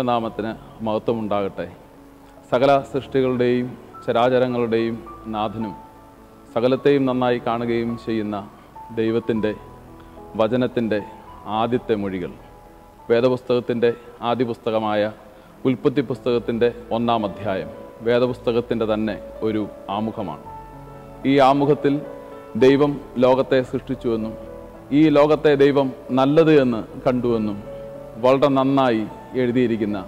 ദൈവനാമത്തിന് മഹത്വമുണ്ടാകട്ടെ. സകല സൃഷ്ടികളുടെയും ചരാചരങ്ങളുടെയും നാഥനും സകലത്തെയും നന്നായി കാണുകയും ചെയ്യുന്ന ദൈവത്തിൻ്റെ വചനത്തിൻ്റെ ആദ്യത്തെ മൊഴികൾ വേദപുസ്തകത്തിൻ്റെ ആദ്യ പുസ്തകമായ ഉൽപ്പത്തി പുസ്തകത്തിൻ്റെ 1-ാം അധ്യായം വേദപുസ്തകത്തിൻ്റെ തന്നെ ഒരു ആമുഖമാണ്. ഈ ആമുഖത്തിൽ ദൈവം ലോകത്തെ സൃഷ്ടിച്ചുവെന്നും ഈ ലോകത്തെ ദൈവം നല്ലത് എന്ന് കണ്ടുവെന്നും വളരെ നന്നായി എഴുതിയിരിക്കുന്ന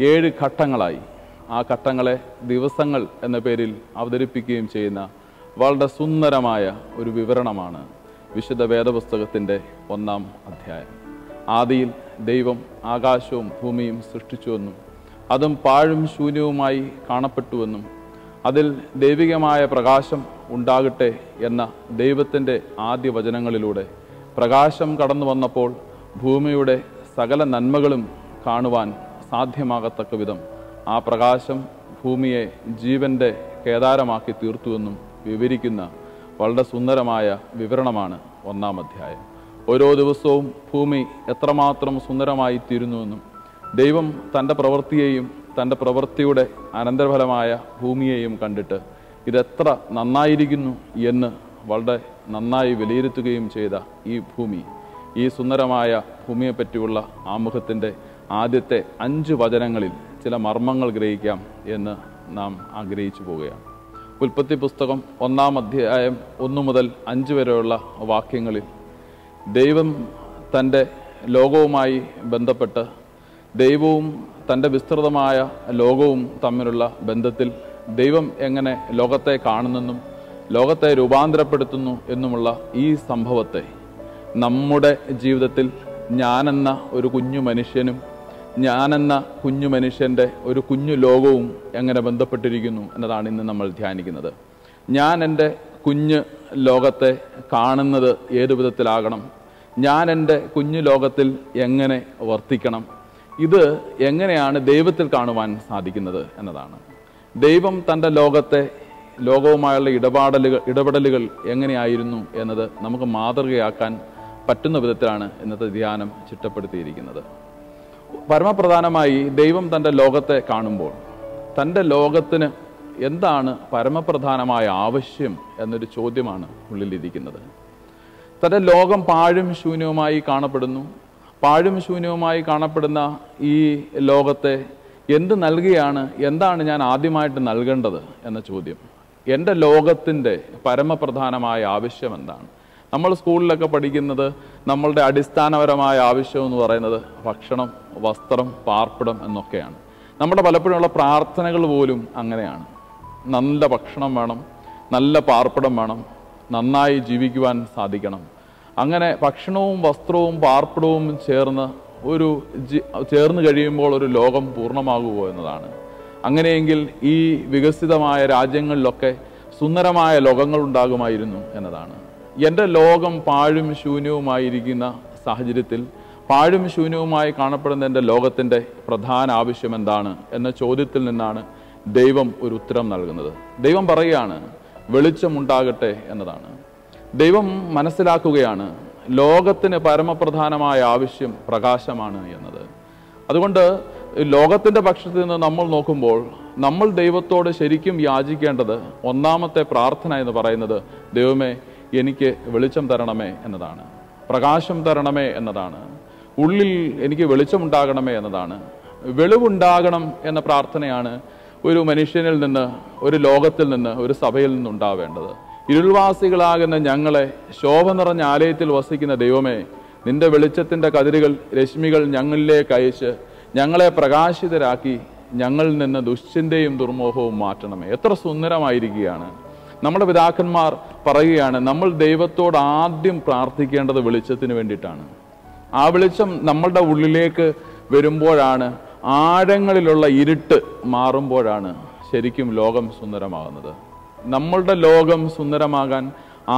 7 ഘട്ടങ്ങളായി ആ ഘട്ടങ്ങളെ ദിവസങ്ങൾ എന്ന പേരിൽ അവതരിപ്പിക്കുകയും ചെയ്യുന്ന വളരെ സുന്ദരമായ ഒരു വിവരണമാണ് വിശുദ്ധ വേദപുസ്തകത്തിൻ്റെ 1-ാം അധ്യായം. ആദിയിൽ ദൈവം ആകാശവും ഭൂമിയും സൃഷ്ടിച്ചുവെന്നും അതും പാഴും ശൂന്യവുമായി കാണപ്പെട്ടുവെന്നും അതിൽ ദൈവികമായ പ്രകാശം ഉണ്ടാകട്ടെ എന്ന ദൈവത്തിൻ്റെ ആദ്യ വചനങ്ങളിലൂടെ പ്രകാശം കടന്നു വന്നപ്പോൾ ഭൂമിയുടെ സകല നന്മകളും കാണുവാൻ സാധ്യമാകത്തക്ക വിധം ആ പ്രകാശം ഭൂമിയെ ജീവൻ്റെ കേദാരമാക്കി തീർത്തുവെന്നും വിവരിക്കുന്ന വളരെ സുന്ദരമായ വിവരണമാണ് 1-ാം അധ്യായം. ഓരോ ദിവസവും ഭൂമി എത്രമാത്രം സുന്ദരമായി തീരുന്നുവെന്നും ദൈവം തൻ്റെ പ്രവൃത്തിയെയും തൻ്റെ പ്രവൃത്തിയുടെ അനന്തരഫലമായ ഭൂമിയെയും കണ്ടിട്ട് ഇതെത്ര നന്നായിരിക്കുന്നു എന്ന് വളരെ നന്നായി വിലയിരുത്തുകയും ചെയ്ത ഈ ഭൂമി, ഈ സുന്ദരമായ ഭൂമിയെപ്പറ്റിയുള്ള ആമുഖത്തിൻ്റെ ആദ്യത്തെ 5 വചനങ്ങളിൽ ചില മർമ്മങ്ങൾ ഗ്രഹിക്കാം എന്ന് നാം ആഗ്രഹിച്ചു പോവുകയാണ്. ഉൽപ്പത്തി പുസ്തകം 1-ാം അധ്യായം 1 മുതൽ 5 വരെയുള്ള വാക്യങ്ങളിൽ ദൈവം തൻ്റെ ലോകവുമായി ബന്ധപ്പെട്ട് ദൈവവും തൻ്റെ വിസ്തൃതമായ ലോകവും തമ്മിലുള്ള ബന്ധത്തിൽ ദൈവം എങ്ങനെ ലോകത്തെ കാണുന്നെന്നും ലോകത്തെ രൂപാന്തരപ്പെടുത്തുന്നു എന്നുമുള്ള ഈ സംഭവത്തെ നമ്മുടെ ജീവിതത്തിൽ ഞാനെന്ന ഒരു കുഞ്ഞു മനുഷ്യനും ഞാനെന്ന കുഞ്ഞു മനുഷ്യൻ്റെ ഒരു കുഞ്ഞു ലോകവും എങ്ങനെ ബന്ധപ്പെട്ടിരിക്കുന്നു എന്നതാണ് ഇന്ന് നമ്മൾ ധ്യാനിക്കുന്നത്. ഞാൻ എൻ്റെ കുഞ്ഞ് ലോകത്തെ കാണുന്നത് ഏതു വിധത്തിലാകണം, ഞാൻ എൻ്റെ കുഞ്ഞു ലോകത്തിൽ എങ്ങനെ വർത്തിക്കണം, ഇത് എങ്ങനെയാണ് ദൈവത്തിൽ കാണുവാൻ സാധിക്കുന്നത് എന്നതാണ്. ദൈവം തൻ്റെ ലോകവുമായുള്ള ഇടപെടലുകൾ എങ്ങനെയായിരുന്നു എന്നത് നമുക്ക് മാതൃകയാക്കാൻ പറ്റുന്ന വിധത്തിലാണ് ഇന്നത്തെ ധ്യാനം ചിട്ടപ്പെടുത്തിയിരിക്കുന്നത്. പരമപ്രധാനമായി ദൈവം തൻ്റെ ലോകത്തെ കാണുമ്പോൾ തൻ്റെ ലോകത്തിന് എന്താണ് പരമപ്രധാനമായ ആവശ്യം എന്നൊരു ചോദ്യമാണ് ഉള്ളിലിരിക്കുന്നത്. തൻ്റെ ലോകം പാഴും ശൂന്യവുമായി കാണപ്പെടുന്നു. പാഴും ശൂന്യവുമായി കാണപ്പെടുന്ന ഈ ലോകത്തെ എന്ത് നൽകുകയാണ്, എന്താണ് ഞാൻ ആദ്യമായിട്ട് നൽകേണ്ടത് എന്ന ചോദ്യം. എൻ്റെ ലോകത്തിൻ്റെ പരമപ്രധാനമായ ആവശ്യം എന്താണ്? നമ്മൾ സ്കൂളിലൊക്കെ പഠിക്കുന്നത് നമ്മളുടെ അടിസ്ഥാനപരമായ ആവശ്യം എന്ന് പറയുന്നത് ഭക്ഷണം, വസ്ത്രം, പാർപ്പിടം എന്നൊക്കെയാണ്. നമ്മുടെ പലപ്പോഴുമുള്ള പ്രാർത്ഥനകൾ പോലും അങ്ങനെയാണ്. നല്ല ഭക്ഷണം വേണം, നല്ല പാർപ്പിടം വേണം, നന്നായി ജീവിക്കുവാൻ സാധിക്കണം. അങ്ങനെ ഭക്ഷണവും വസ്ത്രവും പാർപ്പിടവും ചേർന്ന് കഴിയുമ്പോൾ ഒരു ലോകം പൂർണ്ണമാകുമോ എന്നതാണ്. അങ്ങനെയെങ്കിൽ ഈ വികസിതമായ രാജ്യങ്ങളിലൊക്കെ സുന്ദരമായ ലോകങ്ങൾ ഉണ്ടാകുമായിരുന്നു എന്നതാണ്. എൻ്റെ ലോകം പാഴും ശൂന്യവുമായിരിക്കുന്ന സാഹചര്യത്തിൽ പാഴും ശൂന്യവുമായി കാണപ്പെടുന്ന എൻ്റെ ലോകത്തിൻ്റെ പ്രധാന ആവശ്യം എന്താണ് എന്ന ചോദ്യത്തിൽ നിന്നാണ് ദൈവം ഒരു ഉത്തരം നൽകുന്നത്. ദൈവം പറയുകയാണ് വെളിച്ചമുണ്ടാകട്ടെ എന്നതാണ്. ദൈവം മനസ്സിലാക്കുകയാണ് ലോകത്തിന് പരമപ്രധാനമായ ആവശ്യം പ്രകാശമാണ് എന്നത്. അതുകൊണ്ട് ലോകത്തിൻ്റെ പക്ഷത്ത് നിന്ന് നമ്മൾ നോക്കുമ്പോൾ നമ്മൾ ദൈവത്തോട് ശരിക്കും യാചിക്കേണ്ടത് 1-ാമത്തെ പ്രാർത്ഥന എന്ന് പറയുന്നത് ദൈവമേ എനിക്ക് വെളിച്ചം തരണമേ എന്നതാണ്, പ്രകാശം തരണമേ എന്നതാണ്, ഉള്ളിൽ എനിക്ക് വെളിച്ചമുണ്ടാകണമേ എന്നതാണ്. വെളിവുണ്ടാകണം എന്ന പ്രാർത്ഥനയാണ് ഒരു മനുഷ്യനിൽ നിന്ന്, ഒരു ലോകത്തിൽ നിന്ന്, ഒരു സഭയിൽ നിന്നുണ്ടാവേണ്ടത്. ഇരുൾവാസികളാകുന്ന ഞങ്ങളെ ശോഭ നിറഞ്ഞ ആലയത്തിൽ വസിക്കുന്ന ദൈവമേ, നിന്റെ വെളിച്ചത്തിൻ്റെ കതിരുകൾ, രശ്മികൾ ഞങ്ങളിലേക്ക് അയച്ച് ഞങ്ങളെ പ്രകാശിതരാക്കി ഞങ്ങളിൽ നിന്ന് ദുശ്ചിന്തയും ദുർമോഹവും മാറ്റണമേ. എത്ര സുന്ദരമായിരിക്കുകയാണ്. നമ്മുടെ പിതാക്കന്മാർ പറയുകയാണ് നമ്മൾ ദൈവത്തോട് ആദ്യം പ്രാർത്ഥിക്കേണ്ടത് വെളിച്ചത്തിന് വേണ്ടിയിട്ടാണ്. ആ വെളിച്ചം നമ്മളുടെ ഉള്ളിലേക്ക് വരുമ്പോഴാണ്, ആഴങ്ങളിലുള്ള ഇരുട്ട് മാറുമ്പോഴാണ് ശരിക്കും ലോകം സുന്ദരമാകുന്നത്. നമ്മളുടെ ലോകം സുന്ദരമാകാൻ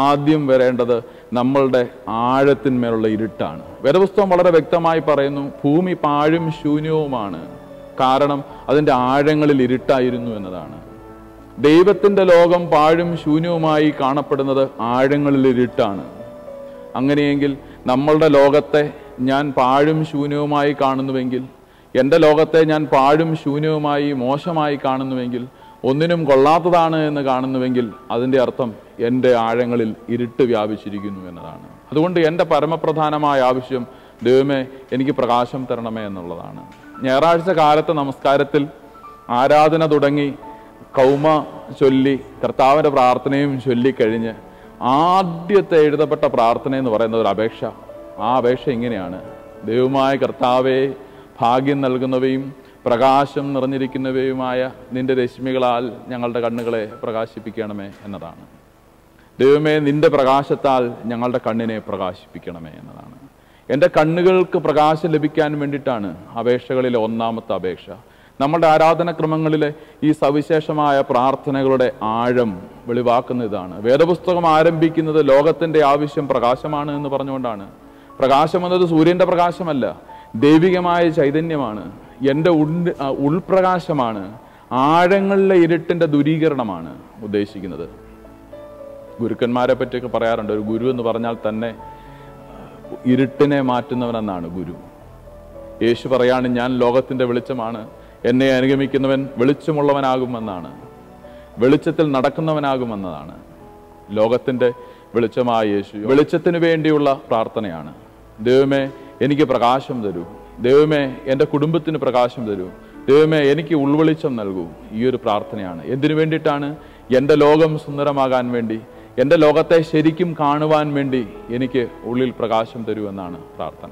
ആദ്യം വരേണ്ടത് നമ്മളുടെ ആഴത്തിന്മേലുള്ള ഇരുട്ടാണ്. വേദപുസ്തകം വളരെ വ്യക്തമായി പറയുന്നു ഭൂമി പാഴും ശൂന്യവുമാണ്, കാരണം അതിൻ്റെ ആഴങ്ങളിൽ ഇരുട്ടായിരുന്നു എന്നതാണ്. ദൈവത്തിൻ്റെ ലോകം പാഴും ശൂന്യവുമായി കാണപ്പെടുന്നത് ആഴങ്ങളിൽ ഇരുട്ടാണ്. അങ്ങനെയെങ്കിൽ നമ്മളുടെ ലോകത്തെ ഞാൻ പാഴും ശൂന്യവുമായി കാണുന്നുവെങ്കിൽ എൻ്റെ ലോകത്തെ ഞാൻ പാഴും ശൂന്യവുമായി മോശമായി കാണുന്നുവെങ്കിൽ, ഒന്നിനും കൊള്ളാത്തതാണ് എന്ന് കാണുന്നുവെങ്കിൽ, അതിൻ്റെ അർത്ഥം എൻ്റെ ആഴങ്ങളിൽ ഇരുട്ട് വ്യാപിച്ചിരിക്കുന്നു എന്നതാണ്. അതുകൊണ്ട് എൻ്റെ പരമപ്രധാനമായ ആവശ്യം, ദൈവമേ എനിക്ക് പ്രകാശം തരണമേ എന്നുള്ളതാണ്. ഞായറാഴ്ച കാലത്തെ നമസ്കാരത്തിൽ ആരാധന തുടങ്ങി കൗമ ചൊല്ലി കർത്താവിൻ്റെ പ്രാർത്ഥനയും ചൊല്ലിക്കഴിഞ്ഞ് ആദ്യത്തെ എഴുതപ്പെട്ട പ്രാർത്ഥന എന്ന് പറയുന്നത് ഒരു അപേക്ഷ. ആ അപേക്ഷ ഇങ്ങനെയാണ്: ദൈവമായ കർത്താവേ, ഭാഗ്യം നൽകുന്നവയും പ്രകാശം നിറഞ്ഞിരിക്കുന്നവയുമായ നിന്റെ രശ്മികളാൽ ഞങ്ങളുടെ കണ്ണുകളെ പ്രകാശിപ്പിക്കണമേ എന്നതാണ്. ദൈവമേ, നിന്റെ പ്രകാശത്താൽ ഞങ്ങളുടെ കണ്ണിനെ പ്രകാശിപ്പിക്കണമേ എന്നതാണ്. എൻ്റെ കണ്ണുകൾക്ക് പ്രകാശം ലഭിക്കാൻ വേണ്ടിയിട്ടാണ് അപേക്ഷകളിലെ ഒന്നാമത്തെ അപേക്ഷ. നമ്മുടെ ആരാധനക്രമങ്ങളിലെ ഈ സവിശേഷമായ പ്രാർത്ഥനകളുടെ ആഴം വെളിവാക്കുന്ന ഇതാണ്. വേദപുസ്തകം ആരംഭിക്കുന്നത് ലോകത്തിൻ്റെ ആവശ്യം പ്രകാശമാണ് എന്ന് പറഞ്ഞുകൊണ്ടാണ്. പ്രകാശം എന്നത് സൂര്യൻ്റെ പ്രകാശമല്ല, ദൈവികമായ ചൈതന്യമാണ്, എൻ്റെ ഉൾപ്രകാശമാണ്, ആഴങ്ങളിലെ ഇരുട്ടിൻ്റെ ദൂരീകരണമാണ് ഉദ്ദേശിക്കുന്നത്. ഗുരുക്കന്മാരെ പറ്റിയൊക്കെ പറയാറുണ്ട്, ഒരു ഗുരു എന്ന് പറഞ്ഞാൽ തന്നെ ഇരുട്ടിനെ മാറ്റുന്നവനെന്നാണ് ഗുരു. യേശു പറയാണ്, ഞാൻ ലോകത്തിൻ്റെ വെളിച്ചമാണ്, എന്നെ അനുഗമിക്കുന്നവൻ വെളിച്ചമുള്ളവനാകുമെന്നാണ്, വെളിച്ചത്തിൽ നടക്കുന്നവനാകുമെന്നതാണ്. ലോകത്തിൻ്റെ വെളിച്ചമായ യേശു വെളിച്ചത്തിന് വേണ്ടിയുള്ള പ്രാർത്ഥനയാണ്. ദൈവമേ, എനിക്ക് പ്രകാശം തരൂ. ദൈവമേ, എൻ്റെ കുടുംബത്തിന് പ്രകാശം തരൂ. ദൈവമേ, എനിക്ക് ഉൾവെളിച്ചം നൽകൂ. ഈ ഒരു പ്രാർത്ഥനയാണ്. എന്തിനു വേണ്ടിയിട്ടാണ്? എൻ്റെ ലോകം സുന്ദരമാകാൻ വേണ്ടി, എൻ്റെ ലോകത്തെ ശരിക്കും കാണുവാൻ വേണ്ടി എനിക്ക് ഉള്ളിൽ പ്രകാശം തരൂ എന്നാണ് പ്രാർത്ഥന.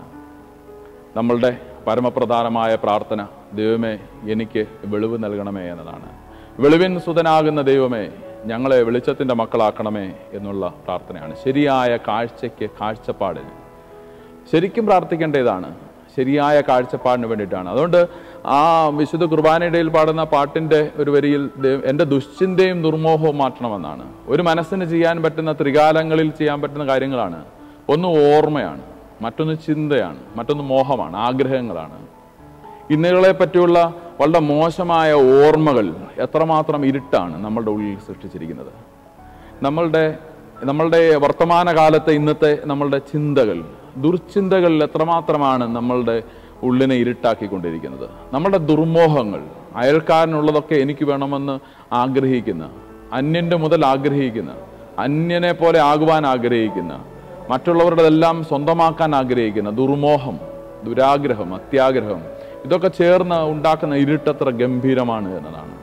നമ്മളുടെ പരമപ്രധാനമായ പ്രാർത്ഥന, ദൈവമേ എനിക്ക് വെളിവ് നൽകണമേ എന്നതാണ്. വെളിവിൻ സുതനാകുന്ന ദൈവമേ, ഞങ്ങളെ വെളിച്ചത്തിൻ്റെ മക്കളാക്കണമേ എന്നുള്ള പ്രാർത്ഥനയാണ്. ശരിയായ കാഴ്ചയ്ക്ക്, കാഴ്ചപ്പാടിന് ശരിക്കും പ്രാർത്ഥിക്കേണ്ടതാണ്. ശരിയായ കാഴ്ചപ്പാടിന് വേണ്ടിയിട്ടാണ്. അതുകൊണ്ട് ആ വിശുദ്ധ കുർബാനയിടയിൽ പാടുന്ന പാട്ടിൻ്റെ ഒരു വരിയിൽ എൻ്റെ ദുശ്ചിന്തയും ദുർമോഹവും മാറ്റണമെന്നാണ്. ഒരു മനസ്സിന് ചെയ്യാൻ പറ്റുന്ന, ത്രികാലങ്ങളിൽ ചെയ്യാൻ പറ്റുന്ന കാര്യങ്ങളാണ്. ഒന്ന് ഓർമ്മയാണ്, മറ്റൊന്ന് ചിന്തയാണ്, മറ്റൊന്ന് മോഹമാണ്, ആഗ്രഹങ്ങളാണ്. ഇന്നുകളെ പറ്റിയുള്ള വളരെ മോശമായ ഓർമ്മകൾ എത്രമാത്രം ഇരുട്ടാണ് നമ്മളുടെ ഉള്ളിൽ സൃഷ്ടിച്ചിരിക്കുന്നത്. നമ്മളുടെ വർത്തമാനകാലത്തെ ഇന്നത്തെ നമ്മളുടെ ചിന്തകൾ, ദുർചിന്തകൾ എത്രമാത്രമാണ് നമ്മളുടെ ഉള്ളിനെ ഇരുട്ടാക്കിക്കൊണ്ടിരിക്കുന്നത്. നമ്മളുടെ ദുർമോഹങ്ങൾ, അയൽക്കാരനുള്ളതൊക്കെ എനിക്ക് വേണമെന്ന് ആഗ്രഹിക്കുന്ന, അന്യൻ്റെ മുതൽ ആഗ്രഹിക്കുന്ന, അന്യനെ പോലെ ആകുവാൻ ആഗ്രഹിക്കുന്ന, മറ്റുള്ളവരുടെതെല്ലാം സ്വന്തമാക്കാൻ ആഗ്രഹിക്കുന്ന ദുർമോഹം, ദുരാഗ്രഹം, അത്യാഗ്രഹം, ഇതൊക്കെ ചേർന്ന് ഉണ്ടാക്കുന്ന ഇരുട്ടത്ര ഗംഭീരമാണ് എന്നതാണ്.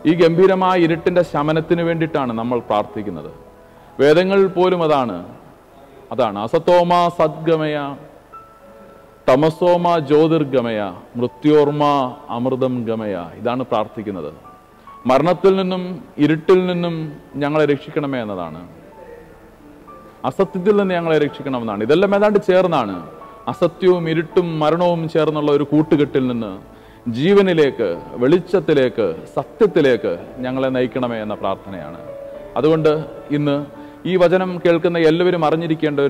ഈ ഗംഭീരമായ ഇരുട്ടിൻ്റെ ശമനത്തിന് വേണ്ടിയിട്ടാണ് നമ്മൾ പ്രാർത്ഥിക്കുന്നത്. വേദങ്ങൾ പോലും അതാണ് അസത്തോമ സദ്ഗമയ, തമസോമ ജ്യോതിർഗമയ, മൃത്യോർമ അമൃതം ഗമയ. ഇതാണ് പ്രാർത്ഥിക്കുന്നത്. മരണത്തിൽ നിന്നും ഇരുട്ടിൽ നിന്നും ഞങ്ങളെ രക്ഷിക്കണമേ എന്നതാണ്. അസത്യത്തിൽ നിന്ന് ഞങ്ങളെ രക്ഷിക്കണമെന്നാണ്. ഇതെല്ലാം ഏതാണ്ട് ചേർന്നാണ്. അസത്യവും ഇരുട്ടും മരണവും ചേർന്നുള്ള ഒരു കൂട്ടുകെട്ടിൽ നിന്ന് ജീവനിലേക്ക്, വെളിച്ചത്തിലേക്ക്, സത്യത്തിലേക്ക് ഞങ്ങളെ നയിക്കണമേ എന്ന പ്രാർത്ഥനയാണ്. അതുകൊണ്ട് ഇന്ന് ഈ വചനം കേൾക്കുന്ന എല്ലാവരും അറിഞ്ഞിരിക്കേണ്ട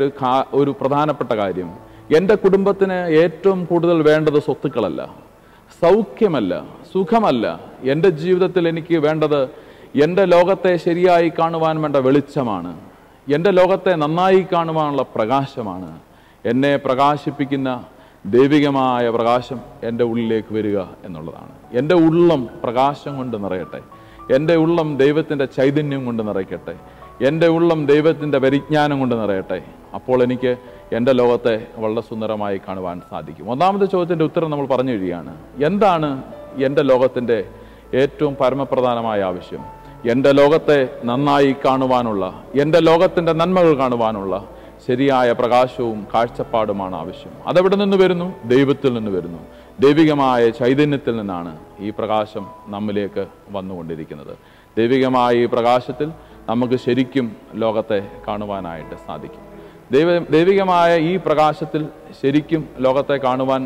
ഒരു പ്രധാനപ്പെട്ട കാര്യം, എൻ്റെ കുടുംബത്തിന് ഏറ്റവും കൂടുതൽ വേണ്ടത് സ്വത്തുക്കളല്ല, സൗഖ്യമല്ല, സുഖമല്ല. എൻ്റെ ജീവിതത്തിൽ എനിക്ക് വേണ്ടത് എൻ്റെ ലോകത്തെ ശരിയായി കാണുവാൻ വേണ്ട വെളിച്ചമാണ്. എൻ്റെ ലോകത്തെ നന്നായി കാണുവാനുള്ള പ്രകാശമാണ്. എന്നെ പ്രകാശിപ്പിക്കുന്ന ദൈവികമായ പ്രകാശം എൻ്റെ ഉള്ളിലേക്ക് വരിക എന്നുള്ളതാണ്. എൻ്റെ ഉള്ളം പ്രകാശം കൊണ്ട് നിറയട്ടെ. എൻ്റെ ഉള്ളം ദൈവത്തിൻ്റെ ചൈതന്യം കൊണ്ട് നിറയ്ക്കട്ടെ. എൻ്റെ ഉള്ളം ദൈവത്തിൻ്റെ പരിജ്ഞാനം കൊണ്ട് നിറയട്ടെ. അപ്പോൾ എനിക്ക് എൻ്റെ ലോകത്തെ വളരെ സുന്ദരമായി കാണുവാൻ സാധിക്കും. ഒന്നാമത്തെ ചോദ്യത്തിൻ്റെ ഉത്തരം നമ്മൾ പറഞ്ഞു കഴിയുകയാണ്. എന്താണ് എൻ്റെ ലോകത്തിൻ്റെ ഏറ്റവും പരമപ്രധാനമായ ആവശ്യം? എൻ്റെ ലോകത്തെ നന്നായി കാണുവാനുള്ള, എൻ്റെ ലോകത്തിൻ്റെ നന്മകൾ കാണുവാനുള്ള ശരിയായ പ്രകാശവും കാഴ്ചപ്പാടുമാണ് ആവശ്യം. അതെവിടെ നിന്ന് വരുന്നു? ദൈവത്തിൽ നിന്ന് വരുന്നു. ദൈവികമായ ചൈതന്യത്തിൽ നിന്നാണ് ഈ പ്രകാശം നമ്മിലേക്ക് വന്നുകൊണ്ടിരിക്കുന്നത്. ദൈവികമായ ഈ പ്രകാശത്തിൽ നമുക്ക് ശരിക്കും ലോകത്തെ കാണുവാനായിട്ട് സാധിക്കും. ദൈവികമായ ഈ പ്രകാശത്തിൽ ശരിക്കും ലോകത്തെ കാണുവാൻ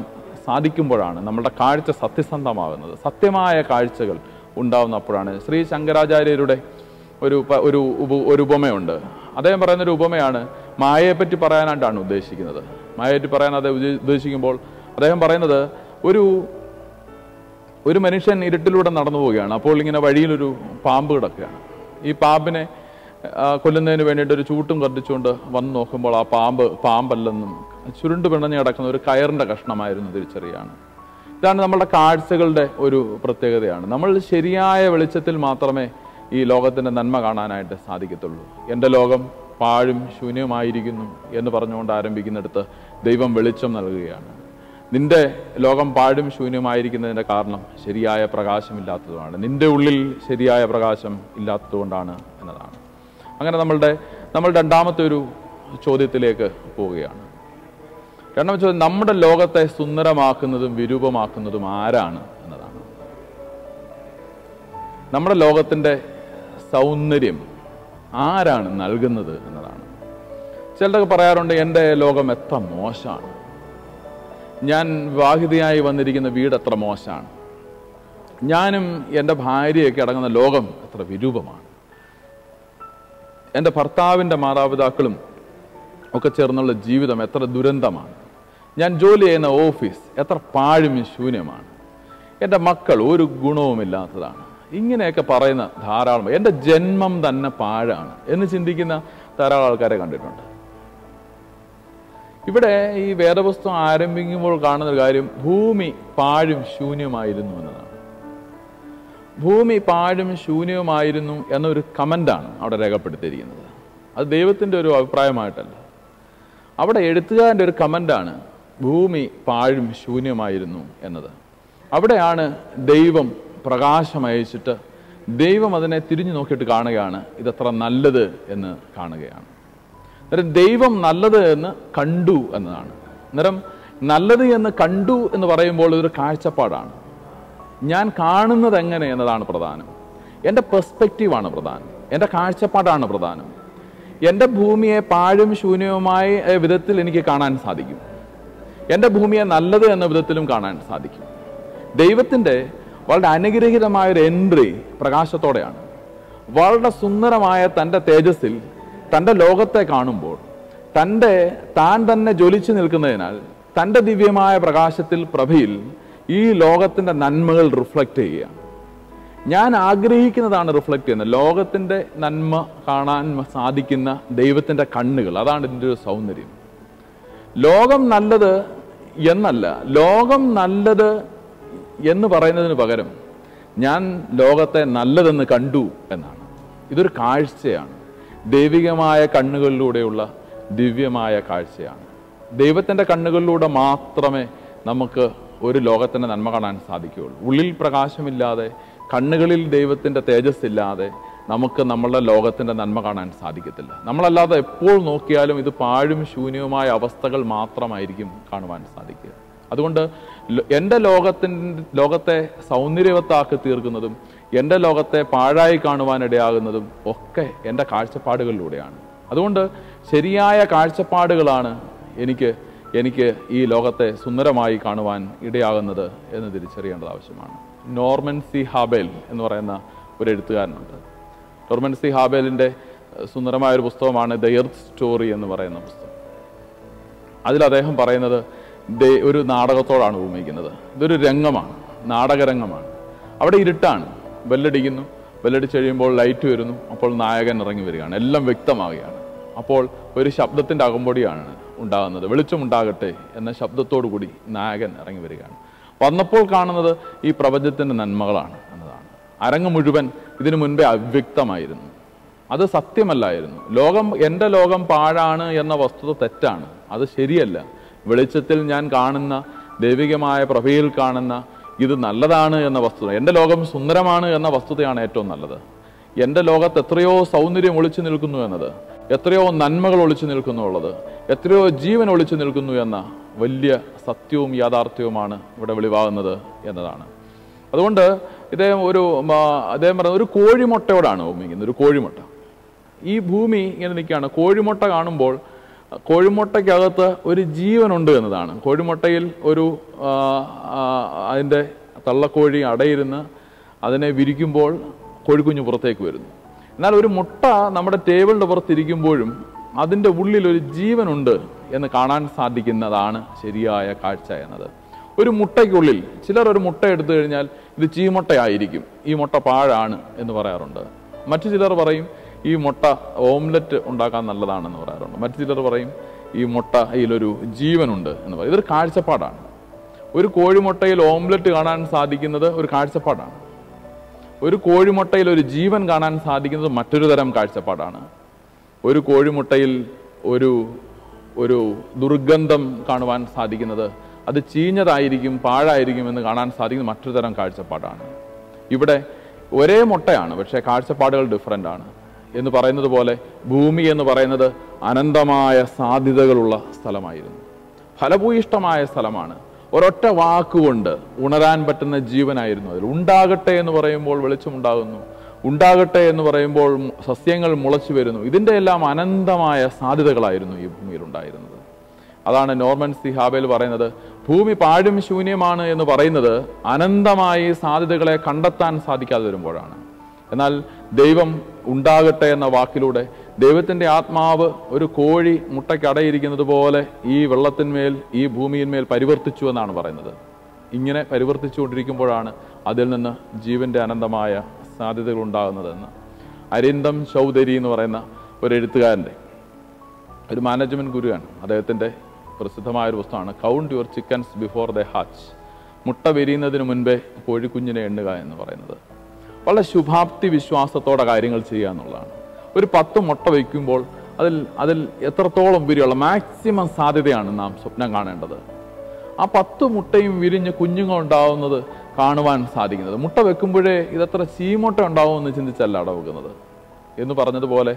സാധിക്കുമ്പോഴാണ് നമ്മളുടെ കാഴ്ച സത്യസന്ധമാകുന്നത്. സത്യമായ കാഴ്ചകൾ ഉണ്ടാവുന്നപ്പോഴാണ്. ശ്രീ ശങ്കരാചാര്യരുടെ ഒരു ഉപമയുണ്ട്. അദ്ദേഹം പറയുന്നൊരു ഉപമയാണ്, മായയെപ്പറ്റി പറയാനായിട്ടാണ് ഉദ്ദേശിക്കുന്നത്. മായയെപ്പറ്റി പറയാൻ അത് ഉദ്ദേശിക്കുമ്പോൾ അദ്ദേഹം പറയുന്നത്, ഒരു മനുഷ്യൻ ഇരുട്ടിലൂടെ നടന്നു പോവുകയാണ്. അപ്പോൾ ഇങ്ങനെ വഴിയിലൊരു പാമ്പ് കിടക്കുകയാണ്. ഈ പാമ്പിനെ കൊല്ലുന്നതിന് വേണ്ടിയിട്ട് ഒരു ചൂട്ടും കത്തിച്ചുകൊണ്ട് വന്ന് നോക്കുമ്പോൾ ആ പാമ്പല്ലെന്നും ചുരുണ്ട് പിണഞ്ഞ് കിടക്കുന്ന ഒരു കയറിൻ്റെ കഷ്ണമായിരുന്നു തിരിച്ചറിയാണ്. ഇതാണ് നമ്മളുടെ കാഴ്ചകളുടെ ഒരു പ്രത്യേകതയാണ്. നമ്മൾ ശരിയായ വെളിച്ചത്തിൽ മാത്രമേ ഈ ലോകത്തിൻ്റെ നന്മ കാണാനായിട്ട് സാധിക്കത്തുള്ളൂ. എൻ്റെ ലോകം പാഴും ശൂന്യമായിരിക്കുന്നു എന്ന് പറഞ്ഞുകൊണ്ട് ആരംഭിക്കുന്നിടത്ത് ദൈവം വെളിച്ചം നൽകുകയാണ്. നിന്റെ ലോകം പാഴും ശൂന്യമായിരിക്കുന്നതിൻ്റെ കാരണം ശരിയായ പ്രകാശമില്ലാത്തതുമാണ്. നിന്റെ ഉള്ളിൽ ശരിയായ പ്രകാശം ഇല്ലാത്തതുകൊണ്ടാണ് എന്നതാണ്. അങ്ങനെ നമ്മൾ രണ്ടാമത്തെ ഒരു ചോദ്യത്തിലേക്ക് പോവുകയാണ്. രണ്ടാമത്തെ ചോദ്യം, നമ്മുടെ ലോകത്തെ സുന്ദരമാക്കുന്നതും വിരൂപമാക്കുന്നതും ആരാണ് എന്നതാണ്. നമ്മുടെ ലോകത്തിൻ്റെ സൗന്ദര്യം ആരാണ് നൽകുന്നത് എന്നതാണ്. ചിലരൊക്കെ പറയാറുണ്ട്, എൻ്റെ ലോകം എത്ര മോശമാണ്, ഞാൻ വിവാഹിതയായി വന്നിരിക്കുന്ന വീട് എത്ര മോശമാണ്, ഞാനും എൻ്റെ ഭാര്യയൊക്കെ അടങ്ങുന്ന ലോകം എത്ര വിരൂപമാണ്, എൻ്റെ ഭർത്താവിൻ്റെ മാതാപിതാക്കളും ഒക്കെ ചേർന്നുള്ള ജീവിതം എത്ര ദുരന്തമാണ്, ഞാൻ ജോലി ചെയ്യുന്ന ഓഫീസ് എത്ര പാഴും ശൂന്യമാണ്, എൻ്റെ മക്കൾ ഒരു ഗുണവുമില്ലാത്തതാണ്. ഇങ്ങനെയൊക്കെ പറയുന്ന ധാരാളം, എൻ്റെ ജന്മം തന്നെ പാഴാണ് എന്ന് ചിന്തിക്കുന്ന ധാരാളം ആൾക്കാരെ കണ്ടിട്ടുണ്ട്. ഇവിടെ ഈ വേദപുസ്തകം ആരംഭിക്കുമ്പോൾ കാണുന്ന ഒരു കാര്യം, ഭൂമി പാഴും ശൂന്യമായിരുന്നു എന്നതാണ്. ഭൂമി പാഴും ശൂന്യവുമായിരുന്നു എന്നൊരു കമൻ്റാണ് അവിടെ രേഖപ്പെടുത്തിയിരിക്കുന്നത്. അത് ദൈവത്തിൻ്റെ ഒരു അഭിപ്രായമായിട്ടല്ല. അവിടെ എഴുത്തുകാരൻ്റെ ഒരു കമൻ്റാണ് ഭൂമി പാഴും ശൂന്യമായിരുന്നു എന്നത്. അവിടെയാണ് ദൈവം പ്രകാശമയച്ചിട്ട് ദൈവം അതിനെ തിരിഞ്ഞു നോക്കിയിട്ട് കാണുകയാണ് ഇതെത്ര നല്ലത് എന്ന് കാണുകയാണ്. അന്നേരം ദൈവം നല്ലത് എന്ന് കണ്ടു എന്നതാണ്. അന്നേരം നല്ലത് എന്ന് കണ്ടു എന്ന് പറയുമ്പോൾ ഇതൊരു കാഴ്ചപ്പാടാണ്. ഞാൻ കാണുന്നത് എങ്ങനെ എന്നതാണ് പ്രധാനം. എൻ്റെ പെർസ്പെക്റ്റീവാണ് പ്രധാനം, എൻ്റെ കാഴ്ചപ്പാടാണ് പ്രധാനം. എൻ്റെ ഭൂമിയെ പാഴും ശൂന്യവുമായ വിധത്തിൽ എനിക്ക് കാണാൻ സാധിക്കും, എൻ്റെ ഭൂമിയെ നല്ലത് എന്ന വിധത്തിലും കാണാൻ സാധിക്കും. ദൈവത്തിൻ്റെ വളരെ അനുഗ്രഹീതമായൊരു എൻട്രി പ്രകാശത്തോടെയാണ്. വളരെ സുന്ദരമായ തൻ്റെ തേജസ്സിൽ തൻ്റെ ലോകത്തെ കാണുമ്പോൾ താൻ തന്നെ ജ്വലിച്ചു നിൽക്കുന്നതിനാൽ തൻ്റെ ദിവ്യമായ പ്രകാശത്തിൽ പ്രഭയിൽ ഈ ലോകത്തിൻ്റെ നന്മകൾ റിഫ്ലക്റ്റ് ചെയ്യുക. ഞാൻ ആഗ്രഹിക്കുന്നതാണ് റിഫ്ലക്റ്റ് ചെയ്യുന്നത്. ലോകത്തിൻ്റെ നന്മ കാണാൻ സാധിക്കുന്ന ദൈവത്തിൻ്റെ കണ്ണുകൾ, അതാണ് ഇതിൻ്റെ ഒരു സൗന്ദര്യം. ലോകം നല്ലത് എന്നല്ല, ലോകം നല്ലത് എന്ന് പറയുന്നതിന് പകരം ഞാൻ ലോകത്തെ നല്ലതെന്ന് കണ്ടു എന്നാണ്. ഇതൊരു കാഴ്ചയാണ്, ദൈവികമായ കണ്ണുകളിലൂടെയുള്ള ദിവ്യമായ കാഴ്ചയാണ്. ദൈവത്തിൻ്റെ കണ്ണുകളിലൂടെ മാത്രമേ നമുക്ക് ഒരു ലോകത്തിൻ്റെ നന്മ കാണാൻ സാധിക്കുകയുള്ളൂ. ഉള്ളിൽ പ്രകാശമില്ലാതെ, കണ്ണുകളിൽ ദൈവത്തിൻ്റെ തേജസ് ഇല്ലാതെ നമുക്ക് നമ്മളുടെ ലോകത്തിൻ്റെ നന്മ കാണാൻ സാധിക്കത്തില്ല. നമ്മളല്ലാതെ എപ്പോൾ നോക്കിയാലും ഇത് പാഴും ശൂന്യവുമായ അവസ്ഥകൾ മാത്രമായിരിക്കും കാണുവാൻ സാധിക്കുക. അതുകൊണ്ട് എൻ്റെ ലോകത്തെ സൗന്ദര്യവത്താക്കി തീർക്കുന്നതും എൻ്റെ ലോകത്തെ പാഴായി കാണുവാനിടയാകുന്നതും ഒക്കെ എൻ്റെ കാഴ്ചപ്പാടുകളിലൂടെയാണ്. അതുകൊണ്ട് ശരിയായ കാഴ്ചപ്പാടുകളാണ് എനിക്ക് ഈ ലോകത്തെ സുന്ദരമായി കാണുവാൻ ഇടയാകുന്നത് എന്ന് തിരിച്ചറിയേണ്ടത് ആവശ്യമാണ്. നോർമൻ സി ഹാബേൽ എന്ന് പറയുന്ന ഒരു എഴുത്തുകാരനുണ്ട്. നോർമൻ സി ഹാബേലിൻ്റെ സുന്ദരമായൊരു പുസ്തകമാണ് ദ എർത്ത് സ്റ്റോറി എന്ന് പറയുന്ന പുസ്തകം. അതിൽ അദ്ദേഹം പറയുന്നത് ഒരു നാടകത്തോടാണ് ഉപമിക്കുന്നത്. ഇതൊരു രംഗമാണ്, നാടകരംഗമാണ്. അവിടെ ഇരുട്ടാണ്, ബെല്ലടിക്കുന്നു, ബെല്ലടിച്ച് കഴിയുമ്പോൾ ലൈറ്റ് വരുന്നു, അപ്പോൾ നായകൻ ഇറങ്ങി വരികയാണ്, എല്ലാം വ്യക്തമാവുകയാണ്. അപ്പോൾ ഒരു ശബ്ദത്തിൻ്റെ അകമ്പൊടിയാണ് ഉണ്ടാകുന്നത്, വെളിച്ചമുണ്ടാകട്ടെ എന്ന ശബ്ദത്തോടു കൂടി നായകൻ ഇറങ്ങി വരികയാണ്. വന്നപ്പോൾ കാണുന്നത് ഈ പ്രപഞ്ചത്തിൻ്റെ നന്മകളാണ് എന്നതാണ്. അരങ്ങ് മുഴുവൻ ഇതിനു മുൻപേ അവ്യക്തമായിരുന്നു, അത് സത്യമല്ലായിരുന്നു. എൻ്റെ ലോകം പാഴാണ് എന്ന വസ്തുത തെറ്റാണ്, അത് ശരിയല്ല. വെളിച്ചത്തിൽ ഞാൻ കാണുന്ന, ദൈവികമായ പ്രഭയിൽ കാണുന്ന ഇത് നല്ലതാണ് എന്ന വസ്തുത, എൻ്റെ ലോകം സുന്ദരമാണ് എന്ന വസ്തുതയാണ് ഏറ്റവും നല്ലത്. എൻ്റെ ലോകത്ത് എത്രയോ സൗന്ദര്യം ഒളിച്ചു നിൽക്കുന്നു എന്നത്, എത്രയോ നന്മകൾ ഒളിച്ചു നിൽക്കുന്നു ഉള്ളത്, എത്രയോ ജീവൻ ഒളിച്ചു നിൽക്കുന്നു എന്ന വലിയ സത്യവും യാഥാർത്ഥ്യവുമാണ് ഇവിടെ വെളിവാകുന്നത് എന്നതാണ്. അതുകൊണ്ട് അദ്ദേഹം പറയുന്നത് ഒരു കോഴിമുട്ടയോടാണ് ഉപമിക്കുന്നത്. ഒരു കോഴിമുട്ട, ഈ ഭൂമി ഇങ്ങനെ നിൽക്കുകയാണ്. കോഴിമുട്ട കാണുമ്പോൾ കോഴിമുട്ടയ്ക്കകത്ത് ഒരു ജീവനുണ്ട് എന്നതാണ്. കോഴിമുട്ടയിൽ അതിൻ്റെ തള്ളക്കോഴി അടയിരുന്ന് അതിനെ വിരിക്കുമ്പോൾ കോഴിക്കുഞ്ഞ് പുറത്തേക്ക് വരുന്നു. എന്നാൽ ഒരു മുട്ട നമ്മുടെ ടേബിളിൻ്റെ പുറത്തിരിക്കുമ്പോഴും അതിൻ്റെ ഉള്ളിൽ ഒരു ജീവനുണ്ട് എന്ന് കാണാൻ സാധിക്കുന്നതാണ് ശരിയായ കാഴ്ച എന്നത്. ഒരു മുട്ടയ്ക്കുള്ളിൽ ചിലർ ഒരു മുട്ട എടുത്തു കഴിഞ്ഞാൽ ഇത് ചീമുട്ടയായിരിക്കും, ഈ മുട്ട പാഴാണ് എന്ന് പറയാറുണ്ട്. മറ്റു ചിലർ പറയും ഈ മുട്ട ഓംലെറ്റ് ഉണ്ടാക്കാൻ നല്ലതാണെന്ന് പറയാറുണ്ട്. മറ്റു ചിലർ പറയും ഈ മുട്ടയിലൊരു ജീവനുണ്ട് എന്ന് പറയും. ഇതൊരു കാഴ്ചപ്പാടാണ്. ഒരു കോഴിമുട്ടയിൽ ഓംലെറ്റ് കാണാൻ സാധിക്കുന്നത് ഒരു കാഴ്ചപ്പാടാണ്. ഒരു കോഴിമുട്ടയിൽ ഒരു ജീവൻ കാണാൻ സാധിക്കുന്നത് മറ്റൊരു തരം കാഴ്ചപ്പാടാണ്. ഒരു കോഴിമുട്ടയിൽ ഒരു ദുർഗന്ധം കാണുവാൻ സാധിക്കുന്നത് അത് ചീഞ്ഞതായിരിക്കും, പാഴായിരിക്കും എന്ന് കാണാൻ സാധിക്കുന്നത് മറ്റൊരു തരം കാഴ്ചപ്പാടാണ്. ഇവിടെ ഒരേ മുട്ടയാണ്, പക്ഷേ കാഴ്ചപ്പാടുകൾ ഡിഫറൻ്റ് ആണ്. എന്ന് പറയുന്നത് പോലെ ഭൂമി എന്ന് പറയുന്നത് അനന്തമായ സാധ്യതകളുള്ള സ്ഥലമായിരുന്നു. ഫലഭൂയിഷ്ടമായ സ്ഥലമാണ്. ഒരൊറ്റ വാക്കുകൊണ്ട് ഉണരാൻ പറ്റുന്ന ജീവനായിരുന്നു അതിൽ. ഉണ്ടാകട്ടെ എന്ന് പറയുമ്പോൾ വെളിച്ചമുണ്ടാകുന്നു, ഉണ്ടാകട്ടെ എന്ന് പറയുമ്പോൾ സസ്യങ്ങൾ മുളച്ചു വരുന്നു. ഇതിൻ്റെ എല്ലാം അനന്തമായ സാധ്യതകളായിരുന്നു ഈ ഭൂമിയിൽ ഉണ്ടായിരുന്നത്. അതാണ് നോർമൻ സി ഹാബേൽ പറയുന്നത്, ഭൂമി പാഴും ശൂന്യമാണ് എന്ന് പറയുന്നത് അനന്തമായി സാധ്യതകളെ കണ്ടെത്താൻ സാധിക്കാതെ വരുമ്പോഴാണ്. എന്നാൽ ദൈവം ഉണ്ടാകട്ടെ എന്ന വാക്കിലൂടെ ദൈവത്തിൻ്റെ ആത്മാവ് ഒരു കോഴി മുട്ടയ്ക്ക് അടയിരിക്കുന്നത് പോലെ ഈ വെള്ളത്തിന്മേൽ, ഈ ഭൂമിയിന്മേൽ പരിവർത്തിച്ചു എന്നാണ് പറയുന്നത്. ഇങ്ങനെ പരിവർത്തിച്ചുകൊണ്ടിരിക്കുമ്പോഴാണ് അതിൽ നിന്ന് ജീവന്റെ അനന്തമായ സാധ്യതകൾ ഉണ്ടാകുന്നതെന്ന് അരിന്ദം ചൗധരി എന്ന് പറയുന്ന ഒരു എഴുത്തുകാരൻ്റെ ഒരു മാനേജ്മെൻറ്റ് ഗുരുവാണ്. അദ്ദേഹത്തിൻ്റെ പ്രസിദ്ധമായൊരു പുസ്തകമാണ് count your chickens before the hatch, മുട്ട വിരിയുന്നതിന് മുൻപേ കോഴിക്കുഞ്ഞിനെ എണ്ണുക എന്ന് പറയുന്നത്. വളരെ ശുഭാപ്തി വിശ്വാസത്തോടെ കാര്യങ്ങൾ ചെയ്യുക എന്നുള്ളതാണ്. ഒരു 10 മുട്ട വയ്ക്കുമ്പോൾ അതിൽ എത്രത്തോളം വിരിയുള്ള മാക്സിമം സാധ്യതയാണ് നാം സ്വപ്നം കാണേണ്ടത്. ആ 10 മുട്ടയും വിരിഞ്ഞ് കുഞ്ഞുങ്ങൾ ഉണ്ടാവുന്നത് കാണുവാൻ സാധിക്കുന്നത്. മുട്ട വെക്കുമ്പോഴേ ഇതെത്ര ചീമുട്ട ഉണ്ടാവുമെന്ന് ചിന്തിച്ചല്ല അടവെക്കുന്നത് എന്ന് പറഞ്ഞതുപോലെ